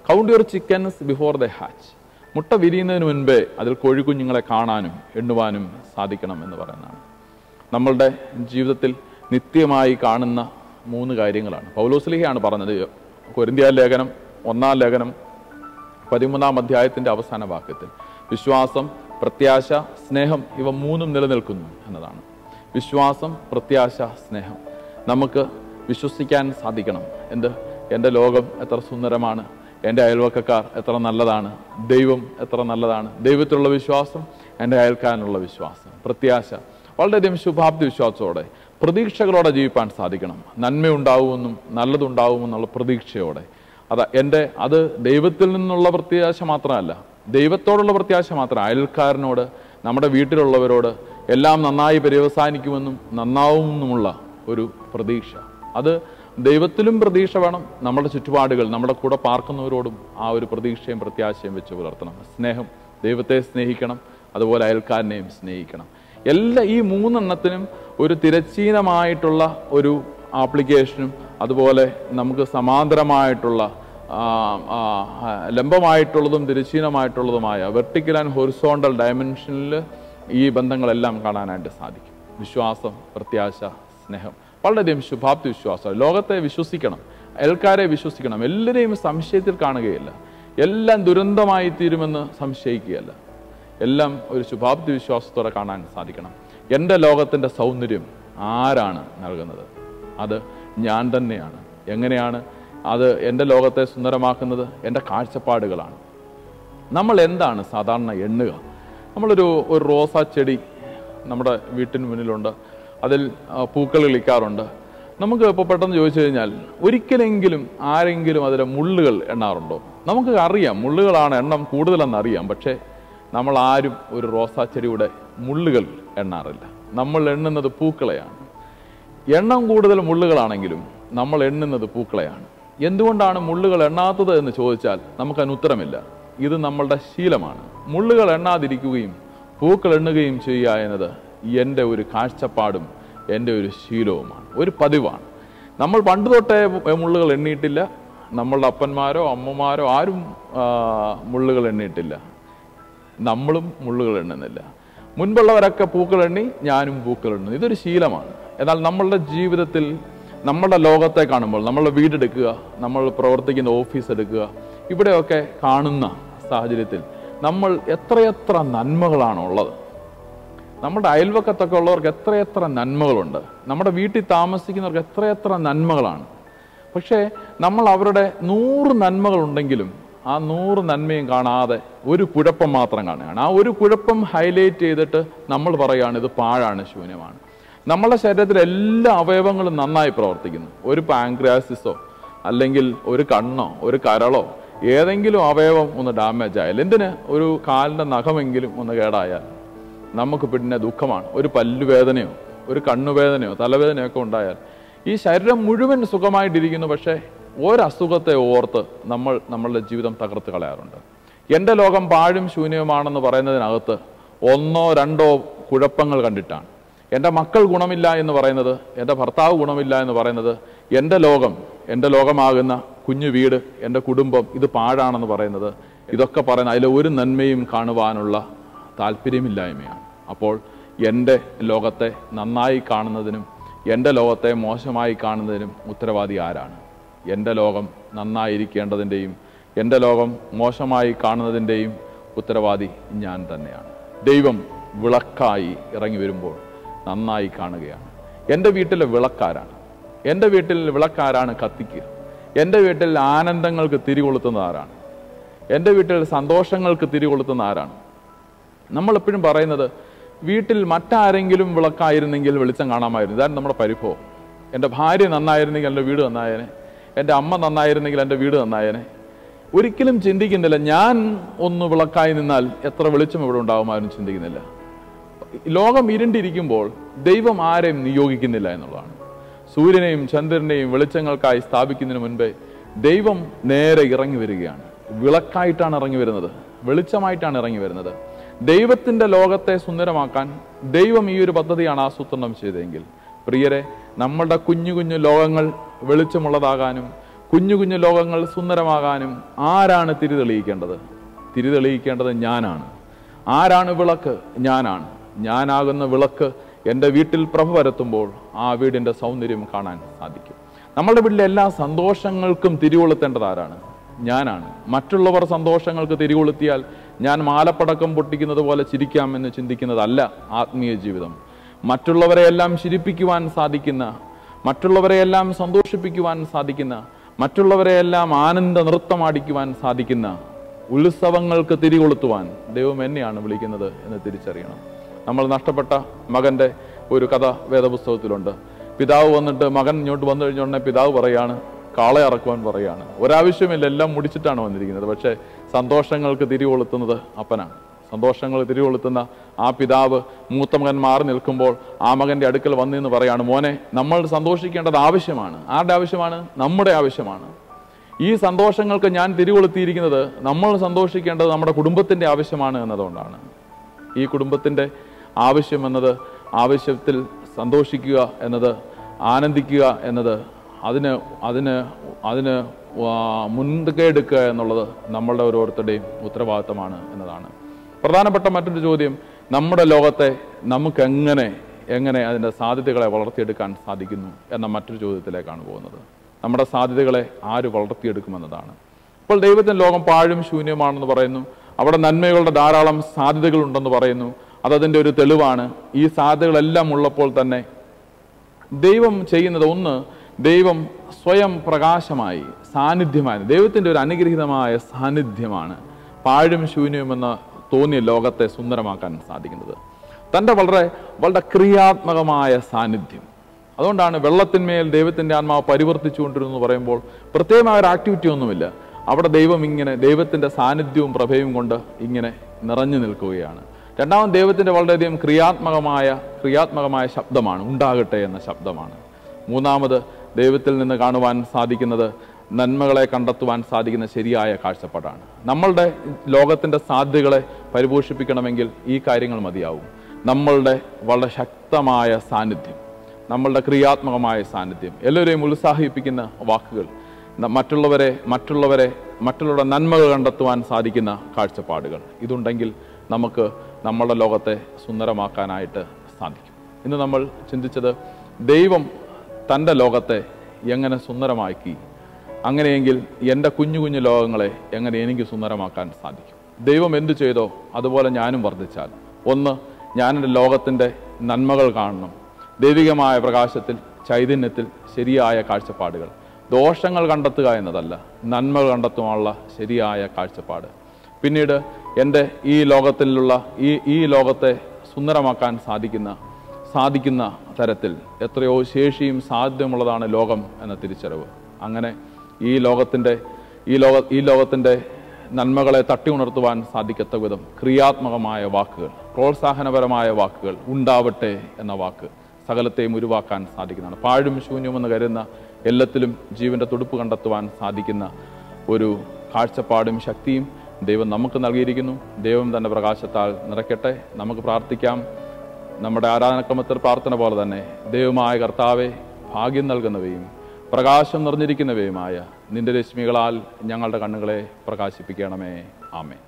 count your chickens before the hatch, മുട്ട വിരിയുന്നതിന് മുൻപേ അതിൽ കോഴിക്കുഞ്ഞുങ്ങളെ കാണാനും എണ്ണുവാനും സാധിക്കണം എന്ന് പറയുന്നതാണ്. നമ്മളുടെ ജീവിതത്തിൽ നിത്യമായി കാണുന്ന 3 കാര്യങ്ങളാണ്. പൗലോസ്ലീഹയാണ് പറഞ്ഞത്. കൊരിന്ത്യ ലേഖനം 1-ാം ലേഖനം 13-ാം അധ്യായത്തിൻ്റെ അവസാന വാക്യത്തിൽ വിശ്വാസം, പ്രത്യാശ, സ്നേഹം ഇവ 3ഉം നിലനിൽക്കുന്നു എന്നതാണ്. വിശ്വാസം, പ്രത്യാശ, സ്നേഹം. നമുക്ക് വിശ്വസിക്കാൻ സാധിക്കണം. എൻ്റെ ലോകം എത്ര സുന്ദരമാണ്, എൻ്റെ അയൽവക്കക്കാർ എത്ര നല്ലതാണ്, ദൈവം എത്ര നല്ലതാണ്. ദൈവത്തിലുള്ള വിശ്വാസം, എൻ്റെ അയൽക്കാരനുള്ള വിശ്വാസം, പ്രത്യാശ, വളരെയധികം ശുഭാപ്തി വിശ്വാസത്തോടെ പ്രതീക്ഷകളോടെ ജീവിപ്പാൻ സാധിക്കണം. നന്മയുണ്ടാവുമെന്നും നല്ലതുണ്ടാവുമെന്നുള്ള പ്രതീക്ഷയോടെ. അത് ദൈവത്തിൽ നിന്നുള്ള പ്രത്യാശ മാത്രമല്ല, ദൈവത്തോടുള്ള പ്രത്യാശ മാത്രം, അയൽക്കാരനോട്, നമ്മുടെ വീട്ടിലുള്ളവരോട് എല്ലാം നന്നായി പര്യവസാനിക്കുമെന്നും നന്നാവുമെന്നുമുള്ള ഒരു പ്രതീക്ഷ. അത് ദൈവത്തിലും പ്രതീക്ഷ വേണം. നമ്മുടെ ചുറ്റുപാടുകൾ, നമ്മുടെ കൂടെ പാർക്കുന്നവരോടും ആ ഒരു പ്രതീക്ഷയും പ്രത്യാശയും വെച്ച് പുലർത്തണം. സ്നേഹം, ദൈവത്തെ സ്നേഹിക്കണം, അതുപോലെ അയൽക്കാരനെയും സ്നേഹിക്കണം. ഈ 3 എണ്ണത്തിനും ഒരു തിരശ്ചീനമായിട്ടുള്ള ഒരു ആപ്ലിക്കേഷനും അതുപോലെ നമുക്ക് സമാന്തരമായിട്ടുള്ള ലംബമായിട്ടുള്ളതും തിരശ്ചീനമായിട്ടുള്ളതുമായ വെർട്ടിക്കൽ ആൻഡ് ഹൊറിസോണ്ടൽ ഡയമെൻഷനിൽ ഈ ബന്ധങ്ങളെല്ലാം കാണാനായിട്ട് സാധിക്കും. വിശ്വാസം, പ്രത്യാശ, സ്നേഹം, വളരെയധികം ശുഭാപ്തി വിശ്വാസം. ലോകത്തെ വിശ്വസിക്കണം, അയൽക്കാരെ വിശ്വസിക്കണം. എല്ലാവരെയും സംശയത്തിൽ കാണുകയില്ല, എല്ലാം ദുരന്തമായി തീരുമെന്ന് സംശയിക്കുകയല്ല, എല്ലാം ഒരു ശുഭാപ്തി വിശ്വാസത്തോടെ കാണാൻ സാധിക്കണം. എൻ്റെ ലോകത്തിൻ്റെ സൗന്ദര്യം ആരാണ് നൽകുന്നത്? അത് ഞാൻ തന്നെയാണ്. എങ്ങനെയാണ് അത് എൻ്റെ ലോകത്തെ സുന്ദരമാക്കുന്നത്? എൻ്റെ കാഴ്ചപ്പാടുകളാണ്. നമ്മൾ എന്താണ് സാധാരണ എണ്ണുക? നമ്മളൊരു റോസാ ചെടി നമ്മുടെ വീട്ടിന് മുന്നിലുണ്ട്, അതിൽ പൂക്കൾ കിളിക്കാറുണ്ട്. നമുക്ക് ഇപ്പോൾ പെട്ടെന്ന് ചോദിച്ചു കഴിഞ്ഞാൽ ഒരിക്കലെങ്കിലും ആരെങ്കിലും അതിലെ മുള്ളുകൾ എണ്ണാറുണ്ടോ? നമുക്ക് അറിയാം മുള്ളുകളാണ് എണ്ണം കൂടുതലെന്നറിയാം, പക്ഷേ നമ്മൾ ആരും ഒരു റോസാ ചെടിയുടെ മുള്ളുകൾ എണ്ണാറില്ല. നമ്മൾ എണ്ണുന്നത് പൂക്കളെയാണ്. എണ്ണം കൂടുതൽ മുള്ളുകളാണെങ്കിലും നമ്മൾ എണ്ണുന്നത് പൂക്കളെയാണ്. എന്തുകൊണ്ടാണ് മുള്ളുകൾ എണ്ണാത്തത് എന്ന് ചോദിച്ചാൽ നമുക്കതിന് ഉത്തരമില്ല. ഇത് നമ്മളുടെ ശീലമാണ്. മുള്ളുകൾ എണ്ണാതിരിക്കുകയും പൂക്കൾ എണ്ണുകയും ചെയ്യുക എന്നത് എൻ്റെ ഒരു കാഴ്ചപ്പാടും എൻ്റെ ഒരു ശീലവുമാണ്, ഒരു പതിവാണ്. നമ്മൾ പണ്ട് തൊട്ടേ മുള്ളുകൾ എണ്ണിയിട്ടില്ല. നമ്മളുടെ അപ്പന്മാരോ അമ്മമാരോ ആരും മുള്ളുകൾ എണ്ണിയിട്ടില്ല. നമ്മളും മുള്ളുകൾ എണ്ണുന്നില്ല. മുൻപുള്ളവരൊക്കെ പൂക്കൾ എണ്ണി, ഞാനും പൂക്കൾ എണ്ണുന്നു. ഇതൊരു ശീലമാണ്. എന്നാൽ നമ്മളുടെ ജീവിതത്തിൽ നമ്മളുടെ ലോകത്തെ കാണുമ്പോൾ, നമ്മളുടെ വീടെടുക്കുക, നമ്മൾ പ്രവർത്തിക്കുന്ന ഓഫീസ് എടുക്കുക, ഇവിടെയൊക്കെ കാണുന്ന സാഹചര്യത്തിൽ നമ്മൾ എത്രയെത്ര നന്മകളാണ് ഉള്ളത്. നമ്മുടെ അയൽവക്കത്തൊക്കെ ഉള്ളവർക്ക് എത്രയെത്ര നന്മകളുണ്ട്. നമ്മുടെ വീട്ടിൽ താമസിക്കുന്നവർക്ക് എത്രയെത്ര നന്മകളാണ്. പക്ഷേ നമ്മൾ അവരുടെ 100 നന്മകളുണ്ടെങ്കിലും ആ 100 നന്മയും കാണാതെ ഒരു കുഴപ്പം മാത്രം കാണുകയാണ്. ആ ഒരു കുഴപ്പം ഹൈലൈറ്റ് ചെയ്തിട്ട് നമ്മൾ പറയുകയാണ് ഇത് പാഴാണ്, ശൂന്യമാണ്. നമ്മളുടെ ശരീരത്തിലെ എല്ലാ അവയവങ്ങളും നന്നായി പ്രവർത്തിക്കുന്നു. ഒരു പാൻക്രിയാസിസോ അല്ലെങ്കിൽ ഒരു കണ്ണോ ഒരു കരളോ ഏതെങ്കിലും അവയവം ഒന്ന് ഡാമേജ് ആയാൽ, എന്തിന് ഒരു കാലിൻ്റെ നഖമെങ്കിലും ഒന്ന് കേടായാൽ നമുക്ക് പിന്നെ ദുഃഖമാണ്. ഒരു പല്ലുവേദനയോ ഒരു കണ്ണുവേദനയോ തലവേദനയോ ഒക്കെ ഉണ്ടായാൽ ഈ ശരീരം മുഴുവൻ സുഖമായിട്ടിരിക്കുന്നു, പക്ഷേ ഒരസുഖത്തെ ഓർത്ത് നമ്മളുടെ ജീവിതം തകർത്ത് കളയാറുണ്ട്. എൻ്റെ ലോകം പാഴും ശൂന്യവുമാണെന്ന് പറയുന്നതിനകത്ത് ഒന്നോ രണ്ടോ കുഴപ്പങ്ങൾ കണ്ടിട്ടാണ്. എൻ്റെ മക്കൾ ഗുണമില്ല എന്ന് പറയുന്നത്, എൻ്റെ ഭർത്താവ് ഗുണമില്ല എന്ന് പറയുന്നത്, എൻ്റെ ലോകമാകുന്ന കുഞ്ഞു വീട്, എൻ്റെ കുടുംബം ഇത് പാഴാണെന്ന് പറയുന്നത്, ഇതൊക്കെ പറയുന്ന അതിൽ ഒരു നന്മയും കാണുവാനുള്ള താല്പര്യമില്ലായ്മയാണ്. അപ്പോൾ എൻ്റെ ലോകത്തെ നന്നായി കാണുന്നതിനും എൻ്റെ ലോകത്തെ മോശമായി കാണുന്നതിനും ഉത്തരവാദി ആരാണ്? എൻ്റെ ലോകം നന്നായിരിക്കേണ്ടതിൻ്റെയും എൻ്റെ ലോകം മോശമായി കാണുന്നതിൻ്റെയും ഉത്തരവാദി ഞാൻ തന്നെയാണ്. ദൈവം വിളക്കായി ഇറങ്ങി വരുമ്പോൾ നന്നായി കാണുകയാണ്. എൻ്റെ വീട്ടിലെ വിളക്കാരാണ്? എൻ്റെ വീട്ടിൽ വിളക്കാരാണ് കത്തിക്കുക? എൻ്റെ വീട്ടിൽ ആനന്ദങ്ങൾക്ക് തിരികൊളുത്തുന്ന ആരാണ്? എൻ്റെ വീട്ടിൽ സന്തോഷങ്ങൾക്ക് തിരികൊളുത്തുന്ന ആരാണ്? നമ്മളെപ്പോഴും പറയുന്നത് വീട്ടിൽ മറ്റാരെങ്കിലും വിളക്കായിരുന്നെങ്കിൽ വെളിച്ചം കാണാമായിരുന്നു. ഇതാണ് നമ്മുടെ പരിഭവം. എൻ്റെ ഭാര്യ നന്നായിരുന്നെങ്കിൽ എൻ്റെ വീട് നന്നായേനെ, എൻ്റെ അമ്മ നന്നായിരുന്നെങ്കിൽ എൻ്റെ വീട് നന്നായേനെ. ഒരിക്കലും ചിന്തിക്കുന്നില്ല ഞാൻ ഒന്ന് വിളക്കായി നിന്നാൽ എത്ര വെളിച്ചം ഇവിടെ ഉണ്ടാകുമായിരുന്നു ചിന്തിക്കുന്നില്ല. ലോകം ഇരുണ്ടിരിക്കുമ്പോൾ ദൈവം ആരെയും നിയോഗിക്കുന്നില്ല എന്നുള്ളതാണ്. സൂര്യനെയും ചന്ദ്രനെയും വെളിച്ചങ്ങൾക്കായി സ്ഥാപിക്കുന്നതിന് മുൻപേ ദൈവം നേരെ ഇറങ്ങി വരികയാണ്. വിളക്കായിട്ടാണ് ഇറങ്ങി വരുന്നത്, വെളിച്ചമായിട്ടാണ് ഇറങ്ങി വരുന്നത്. ദൈവത്തിൻ്റെ ലോകത്തെ സുന്ദരമാക്കാൻ ദൈവം ഈ ഒരു പദ്ധതിയാണ് ആസൂത്രണം ചെയ്തതെങ്കിൽ, പ്രിയരെ, നമ്മളുടെ കുഞ്ഞു കുഞ്ഞു ലോകങ്ങൾ വെളിച്ചമുള്ളതാകാനും കുഞ്ഞു കുഞ്ഞു ലോകങ്ങൾ സുന്ദരമാകാനും ആരാണ് തിരിതെളിയിക്കേണ്ടത്? തിരിതെളിയിക്കേണ്ടത് ഞാനാണ്. ആരാണ് വിളക്ക്? ഞാനാണ്. ഞാനാകുന്ന വിളക്ക് എൻ്റെ വീട്ടിൽ പ്രഭ പരത്തുമ്പോൾ ആ വീടിൻ്റെ സൗന്ദര്യം കാണാൻ സാധിക്കും. നമ്മളുടെ വീട്ടിലെ എല്ലാ സന്തോഷങ്ങൾക്കും തിരികൊളുത്തേണ്ടത് ആരാണ്? ഞാനാണ്. മറ്റുള്ളവർ സന്തോഷങ്ങൾക്ക് തിരികൊളുത്തിയാൽ ഞാൻ മാലപ്പടക്കം പൊട്ടിക്കുന്നത് പോലെ ചിരിക്കാമെന്ന് ചിന്തിക്കുന്നതല്ല ആത്മീയ ജീവിതം. മറ്റുള്ളവരെയെല്ലാം ചിരിപ്പിക്കുവാൻ സാധിക്കുന്ന, മറ്റുള്ളവരെയെല്ലാം സന്തോഷിപ്പിക്കുവാൻ സാധിക്കുന്ന, മറ്റുള്ളവരെയെല്ലാം ആനന്ദ നൃത്തമാടിക്കുവാൻ സാധിക്കുന്ന ഉത്സവങ്ങൾക്ക് തിരികൊളുത്തുവാൻ ദൈവം എന്നെയാണ് വിളിക്കുന്നത് എന്ന് തിരിച്ചറിയണം. നമ്മൾ നഷ്ടപ്പെട്ട മകൻ്റെ ഒരു കഥ വേദപുസ്തകത്തിലുണ്ട്. പിതാവ് വന്നിട്ട്, മകൻ ഇങ്ങോട്ട് വന്നു കഴിഞ്ഞുടനെ പിതാവ് പറയാണ്, കാളെ ഇറക്കുവാൻ പറയാണ്. ഒരാവശ്യമില്ല, എല്ലാം മുടിച്ചിട്ടാണ് വന്നിരിക്കുന്നത്. പക്ഷേ സന്തോഷങ്ങൾക്ക് തിരികൊളുത്തുന്നത് അപ്പനാണ്. സന്തോഷങ്ങൾ തിരികൊളുത്തുന്ന ആ പിതാവ് മൂത്ത മകൻ മാറി നിൽക്കുമ്പോൾ ആ മകൻ്റെ അടുക്കൽ വന്നെന്ന് പറയാണ്, മോനെ, നമ്മൾ സന്തോഷിക്കേണ്ടത് ആവശ്യമാണ്. ആരുടെ ആവശ്യമാണ്? നമ്മുടെ ആവശ്യമാണ്. ഈ സന്തോഷങ്ങൾക്ക് ഞാൻ തിരികൊളുത്തിയിരിക്കുന്നത് നമ്മൾ സന്തോഷിക്കേണ്ടത് നമ്മുടെ കുടുംബത്തിൻ്റെ ആവശ്യമാണ് എന്നതുകൊണ്ടാണ്. ഈ കുടുംബത്തിൻ്റെ ആവശ്യം എന്നത്, ആവശ്യത്തിൽ സന്തോഷിക്കുക എന്നത്, ആനന്ദിക്കുക എന്നത്, അതിന് മുൻകൈ എടുക്കുക എന്നുള്ളത് നമ്മളുടെ ഓരോരുത്തരുടെയും ഉത്തരവാദിത്തമാണ് എന്നതാണ്. പ്രധാനപ്പെട്ട മറ്റൊരു ചോദ്യം, നമ്മുടെ ലോകത്തെ നമുക്ക് എങ്ങനെ അതിൻ്റെ സാധ്യതകളെ വളർത്തിയെടുക്കാൻ സാധിക്കുന്നു എന്ന മറ്റൊരു ചോദ്യത്തിലേക്കാണ് പോകുന്നത്. നമ്മുടെ സാധ്യതകളെ ആര് വളർത്തിയെടുക്കുമെന്നതാണ്. ഇപ്പോൾ ദൈവത്തിൻ്റെ ലോകം പാഴും ശൂന്യമാണെന്ന് പറയുന്നു. അവിടെ നന്മകളുടെ ധാരാളം സാധ്യതകളുണ്ടെന്ന് പറയുന്നു. അതതിൻ്റെ ഒരു തെളിവാണ്. ഈ സാധ്യതകളെല്ലാം ഉള്ളപ്പോൾ തന്നെ ദൈവം ചെയ്യുന്നത്, ഒന്ന്, ദൈവം സ്വയം പ്രകാശമായി സാന്നിധ്യമായി, ദൈവത്തിൻ്റെ ഒരു അനുഗ്രഹീതമായ സാന്നിധ്യമാണ് പാഴും ശൂന്യമെന്ന് തോന്നിയ ലോകത്തെ സുന്ദരമാക്കാൻ സാധിക്കുന്നത്. തൻ്റെ വളരെ ക്രിയാത്മകമായ സാന്നിധ്യം. അതുകൊണ്ടാണ് വെള്ളത്തിന്മേൽ ദൈവത്തിൻ്റെ ആത്മാവ് പരിവർത്തിച്ചുകൊണ്ടിരുന്നു പറയുമ്പോൾ പ്രത്യേകമായ ഒരു ആക്ടിവിറ്റി ഒന്നുമില്ല. അവിടെ ദൈവം ഇങ്ങനെ ദൈവത്തിൻ്റെ സാന്നിധ്യവും പ്രഭയും കൊണ്ട് ഇങ്ങനെ നിറഞ്ഞു നിൽക്കുകയാണ്. രണ്ടാമത്, ദൈവത്തിൻ്റെ വളരെയധികം ക്രിയാത്മകമായ ശബ്ദമാണ്, ഉണ്ടാകട്ടെ എന്ന ശബ്ദമാണ്. മൂന്നാമത്, ദൈവത്തിൽ നിന്ന് കാണുവാൻ സാധിക്കുന്നത്, നന്മകളെ കണ്ടെത്തുവാൻ സാധിക്കുന്ന ശരിയായ കാഴ്ചപ്പാടാണ്. നമ്മളുടെ ലോകത്തിൻ്റെ സാധ്യതകളെ പരിപോഷിപ്പിക്കണമെങ്കിൽ ഈ കാര്യങ്ങൾ മതിയാവും. നമ്മളുടെ വളരെ ശക്തമായ സാന്നിധ്യം, നമ്മളുടെ ക്രിയാത്മകമായ സാന്നിധ്യം, എല്ലാവരെയും ഉത്സാഹിപ്പിക്കുന്ന വാക്കുകൾ, മറ്റുള്ളവരുടെ നന്മകൾ കണ്ടെത്തുവാൻ സാധിക്കുന്ന കാഴ്ചപ്പാടുകൾ, ഇതുണ്ടെങ്കിൽ നമുക്ക് നമ്മളുടെ ലോകത്തെ സുന്ദരമാക്കാനായിട്ട് സാധിക്കും. ഇന്ന് നമ്മൾ ചിന്തിച്ചത് ദൈവം തൻ്റെ ലോകത്തെ എങ്ങനെ സുന്ദരമാക്കി, അങ്ങനെയെങ്കിൽ എൻ്റെ കുഞ്ഞു കുഞ്ഞു ലോകങ്ങളെ എങ്ങനെ എനിക്ക് സുന്ദരമാക്കാൻ സാധിക്കും. ദൈവം എന്തു ചെയ്തോ അതുപോലെ ഞാനും വർദ്ധിച്ചാൽ, ഒന്ന്, ഞാൻ എൻ്റെ ലോകത്തിൻ്റെ നന്മകൾ കാണണം, ദൈവികമായ പ്രകാശത്തിൽ, ചൈതന്യത്തിൽ, ശരിയായ കാഴ്ചപ്പാടുകൾ. ദോഷങ്ങൾ കണ്ടെത്തുക എന്നതല്ല, നന്മകൾ കണ്ടെത്തുവാനുള്ള ശരിയായ കാഴ്ചപ്പാട്. പിന്നീട് എൻ്റെ ഈ ലോകത്തിലുള്ള ഈ ലോകത്തെ സുന്ദരമാക്കാൻ സാധിക്കുന്ന തരത്തിൽ എത്രയോ ശേഷിയും സാധ്യതയുമുള്ളതാണ് ലോകം എന്ന തിരിച്ചറിവ്. അങ്ങനെ ഈ ലോകത്തിൻ്റെ നന്മകളെ തട്ടി ഉണർത്തുവാൻ സാധിക്കത്ത വിധം ക്രിയാത്മകമായ വാക്കുകൾ, പ്രോത്സാഹനപരമായ വാക്കുകൾ, ഉണ്ടാവട്ടെ എന്ന വാക്ക് സകലത്തെയും ഉരുവാക്കാൻ സാധിക്കുന്നതാണ്. പാഴും ശൂന്യമെന്ന് കരുതുന്ന എല്ലാത്തിലും ജീവൻ്റെ തുടുപ്പ് കണ്ടെത്തുവാൻ സാധിക്കുന്ന ഒരു കാഴ്ചപ്പാടും ശക്തിയും ദൈവം നമുക്ക് നൽകിയിരിക്കുന്നു. ദൈവം തൻ്റെ പ്രകാശത്താൽ നിറയ്ക്കട്ടെ. നമുക്ക് പ്രാർത്ഥിക്കാം. നമ്മുടെ ആരാധനക്രമത്തിൽ പ്രാർത്ഥന പോലെ തന്നെ, ദൈവമായ കർത്താവെ, ഭാഗ്യം നൽകുന്നവയും പ്രകാശം നിറഞ്ഞിരിക്കുന്നവയുമായ നിന്റെ രശ്മികളാൽ ഞങ്ങളുടെ കണ്ണുകളെ പ്രകാശിപ്പിക്കണമേ. ആമേൻ.